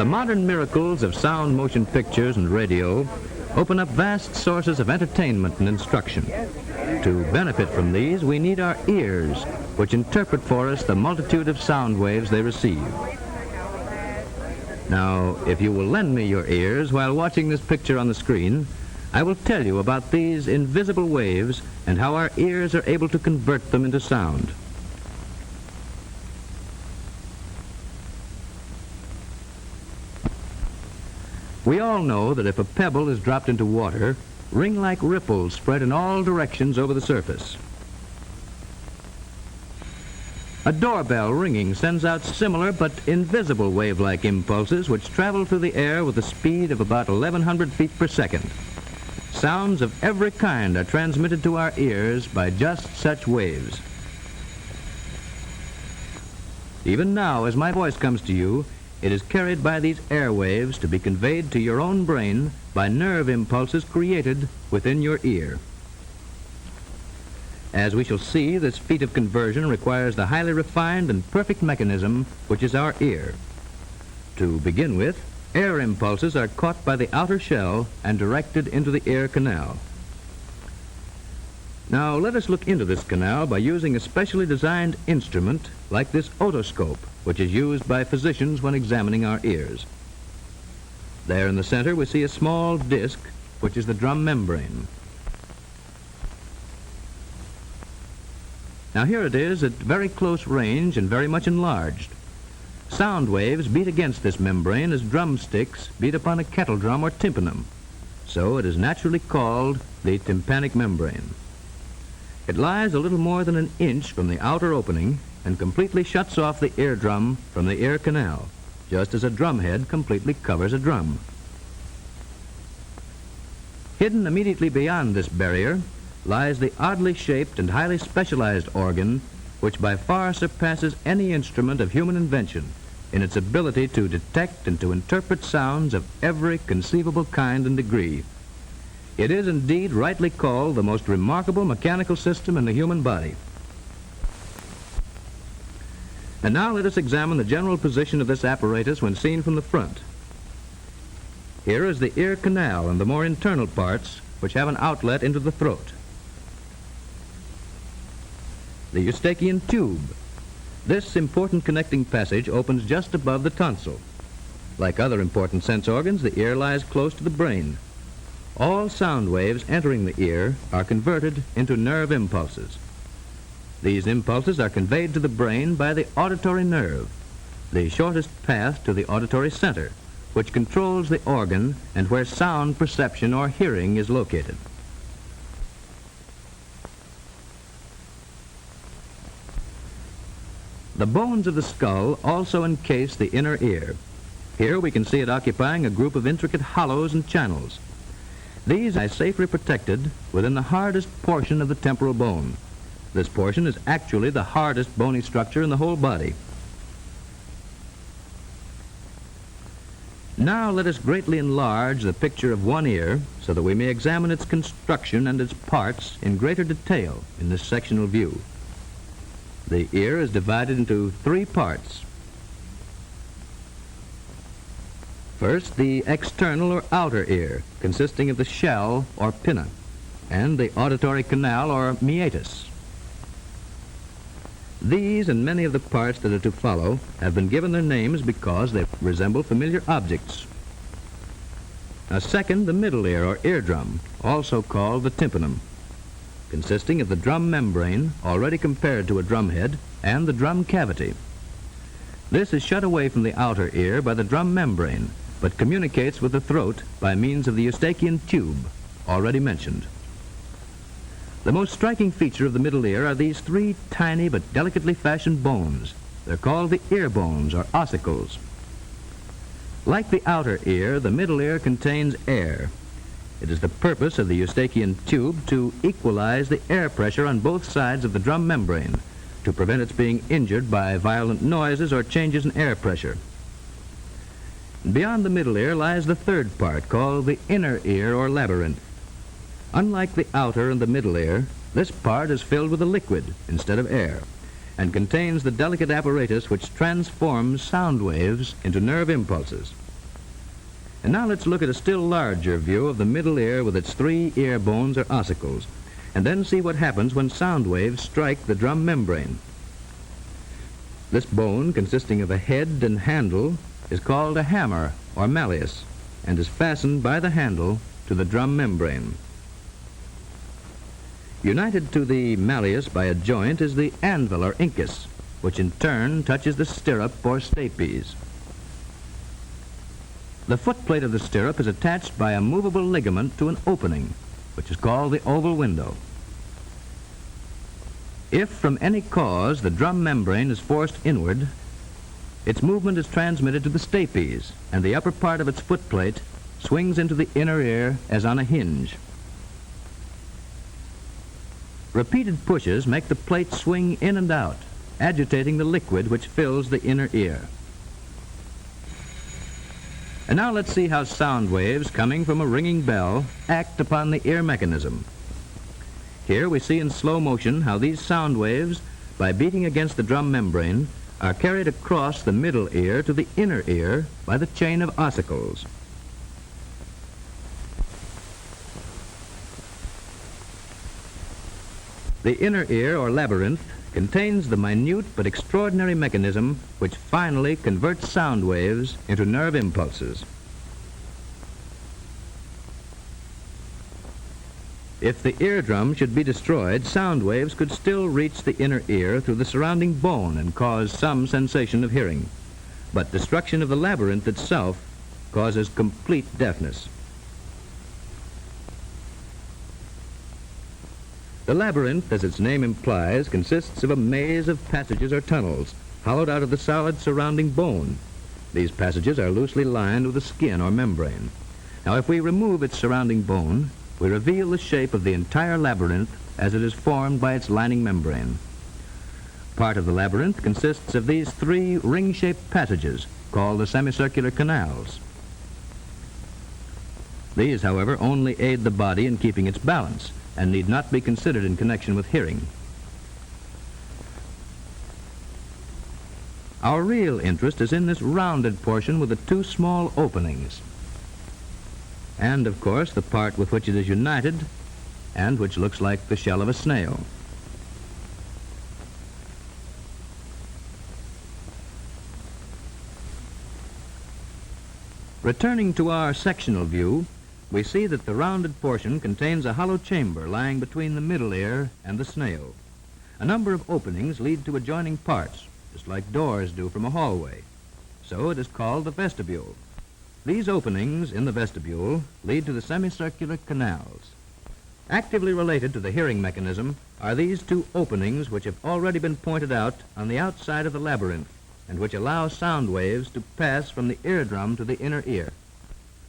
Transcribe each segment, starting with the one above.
modern miracles of sound motion pictures and radio open up vast sources of entertainment and instruction. To benefit from these, we need our ears, which interpret for us the multitude of sound waves they receive. Now, if you will lend me your ears while watching this picture on the screen, I will tell you about these invisible waves and how our ears are able to convert them into sound. We all know that if a pebble is dropped into water, ring-like ripples spread in all directions over the surface. A doorbell ringing sends out similar but invisible wave-like impulses which travel through the air with a speed of about 1,100 feet per second. Sounds of every kind are transmitted to our ears by just such waves. Even now, as my voice comes to you, it is carried by these air waves to be conveyed to your own brain by nerve impulses created within your ear. As we shall see, this feat of conversion requires the highly refined and perfect mechanism which is our ear. To begin with, air impulses are caught by the outer shell and directed into the ear canal. Now let us look into this canal by using a specially designed instrument like this otoscope, which is used by physicians when examining our ears. There in the center we see a small disc, which is the drum membrane. Now here it is at very close range and very much enlarged. Sound waves beat against this membrane as drumsticks beat upon a kettle drum or tympanum. So it is naturally called the tympanic membrane. It lies a little more than an inch from the outer opening and completely shuts off the eardrum from the ear canal, just as a drumhead completely covers a drum. Hidden immediately beyond this barrier lies the oddly shaped and highly specialized organ which by far surpasses any instrument of human invention in its ability to detect and to interpret sounds of every conceivable kind and degree. It is indeed rightly called the most remarkable mechanical system in the human body. And now let us examine the general position of this apparatus when seen from the front. Here is the ear canal and the more internal parts which have an outlet into the throat. The Eustachian tube. This important connecting passage opens just above the tonsil. Like other important sense organs, the ear lies close to the brain. All sound waves entering the ear are converted into nerve impulses. These impulses are conveyed to the brain by the auditory nerve, the shortest path to the auditory center, which controls the organ and where sound perception or hearing is located. The bones of the skull also encase the inner ear. Here we can see it occupying a group of intricate hollows and channels. These are safely protected within the hardest portion of the temporal bone. This portion is actually the hardest bony structure in the whole body. Now let us greatly enlarge the picture of one ear so that we may examine its construction and its parts in greater detail in this sectional view. The ear is divided into three parts. First, the external or outer ear, consisting of the shell or pinna, and the auditory canal or meatus. These and many of the parts that are to follow have been given their names because they resemble familiar objects. Now, second, the middle ear or eardrum, also called the tympanum, consisting of the drum membrane, already compared to a drumhead, and the drum cavity. This is shut away from the outer ear by the drum membrane, but communicates with the throat by means of the Eustachian tube, already mentioned. The most striking feature of the middle ear are these three tiny but delicately fashioned bones. They're called the ear bones, or ossicles. Like the outer ear, the middle ear contains air. It is the purpose of the Eustachian tube to equalize the air pressure on both sides of the drum membrane, to prevent its being injured by violent noises or changes in air pressure. Beyond the middle ear lies the third part, called the inner ear or labyrinth. Unlike the outer and the middle ear, this part is filled with a liquid instead of air, and contains the delicate apparatus which transforms sound waves into nerve impulses. And now let's look at a still larger view of the middle ear with its 3 ear bones or ossicles, and then see what happens when sound waves strike the drum membrane. This bone, consisting of a head and handle, is called a hammer or malleus, and is fastened by the handle to the drum membrane. United to the malleus by a joint is the anvil or incus, which in turn touches the stirrup or stapes. The footplate of the stirrup is attached by a movable ligament to an opening, which is called the oval window. If from any cause the drum membrane is forced inward, its movement is transmitted to the stapes, and the upper part of its footplate swings into the inner ear as on a hinge. Repeated pushes make the plate swing in and out, agitating the liquid which fills the inner ear. And now let's see how sound waves coming from a ringing bell act upon the ear mechanism. Here we see in slow motion how these sound waves, by beating against the drum membrane, are carried across the middle ear to the inner ear by the chain of ossicles. The inner ear, or labyrinth, contains the minute but extraordinary mechanism which finally converts sound waves into nerve impulses. If the eardrum should be destroyed, sound waves could still reach the inner ear through the surrounding bone and cause some sensation of hearing. But destruction of the labyrinth itself causes complete deafness. The labyrinth, as its name implies, consists of a maze of passages or tunnels, hollowed out of the solid surrounding bone. These passages are loosely lined with a skin or membrane. Now, if we remove its surrounding bone, we reveal the shape of the entire labyrinth as it is formed by its lining membrane. Part of the labyrinth consists of these 3 ring-shaped passages, called the semicircular canals. These, however, only aid the body in keeping its balance, and need not be considered in connection with hearing. Our real interest is in this rounded portion with the 2 small openings, and, of course, the part with which it is united and which looks like the shell of a snail. Returning to our sectional view, we see that the rounded portion contains a hollow chamber lying between the middle ear and the snail. A number of openings lead to adjoining parts, just like doors do from a hallway. So it is called the vestibule. These openings in the vestibule lead to the semicircular canals. Actively related to the hearing mechanism are these 2 openings which have already been pointed out on the outside of the labyrinth, and which allow sound waves to pass from the eardrum to the inner ear.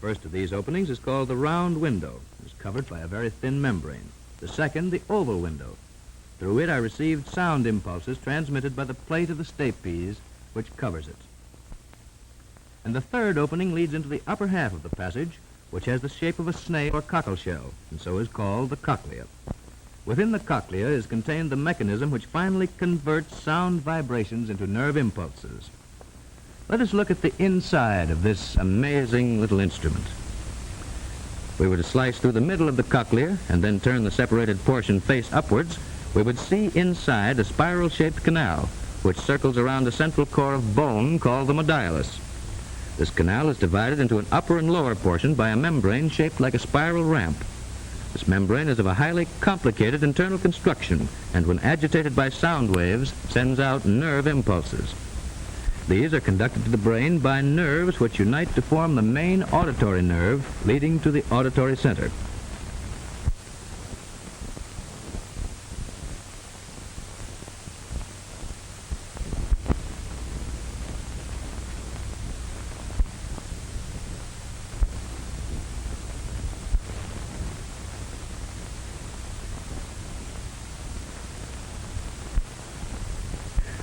First of these openings is called the round window. It is covered by a very thin membrane. The second, the oval window. Through it are received sound impulses transmitted by the plate of the stapes, which covers it. And the third opening leads into the upper half of the passage, which has the shape of a snail or cockleshell, and so is called the cochlea. Within the cochlea is contained the mechanism which finally converts sound vibrations into nerve impulses. Let us look at the inside of this amazing little instrument. If we were to slice through the middle of the cochlea and then turn the separated portion face upwards, we would see inside a spiral-shaped canal which circles around a central core of bone called the modiolus. This canal is divided into an upper and lower portion by a membrane shaped like a spiral ramp. This membrane is of a highly complicated internal construction, and when agitated by sound waves, sends out nerve impulses. These are conducted to the brain by nerves which unite to form the main auditory nerve leading to the auditory center.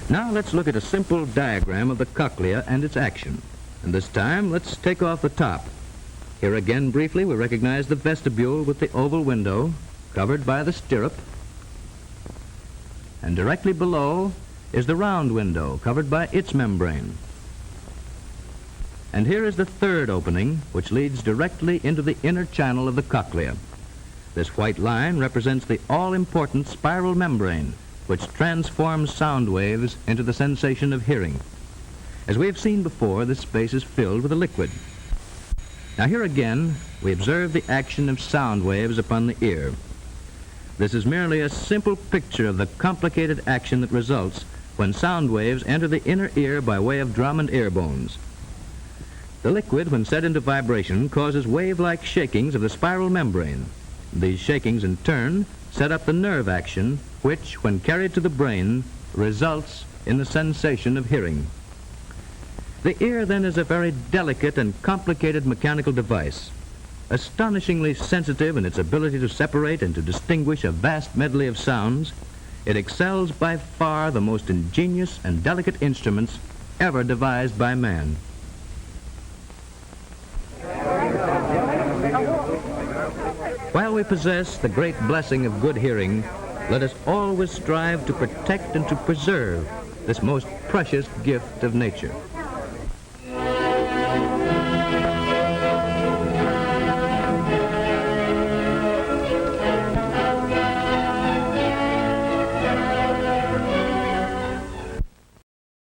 Now let's look at a simple diagram of the cochlea and its action. And this time, let's take off the top. Here again, briefly, we recognize the vestibule with the oval window covered by the stirrup. And directly below is the round window covered by its membrane. And here is the third opening, which leads directly into the inner channel of the cochlea. This white line represents the all-important spiral membrane, which transforms sound waves into the sensation of hearing. As we have seen before, this space is filled with a liquid. Now here again, we observe the action of sound waves upon the ear. This is merely a simple picture of the complicated action that results when sound waves enter the inner ear by way of drum and ear bones. The liquid, when set into vibration, causes wave-like shakings of the spiral membrane. These shakings, in turn, set up the nerve action, which, when carried to the brain, results in the sensation of hearing. The ear, then, is a very delicate and complicated mechanical device, astonishingly sensitive in its ability to separate and to distinguish a vast medley of sounds. It excels by far the most ingenious and delicate instruments ever devised by man. While we possess the great blessing of good hearing, let us always strive to protect and to preserve this most precious gift of nature.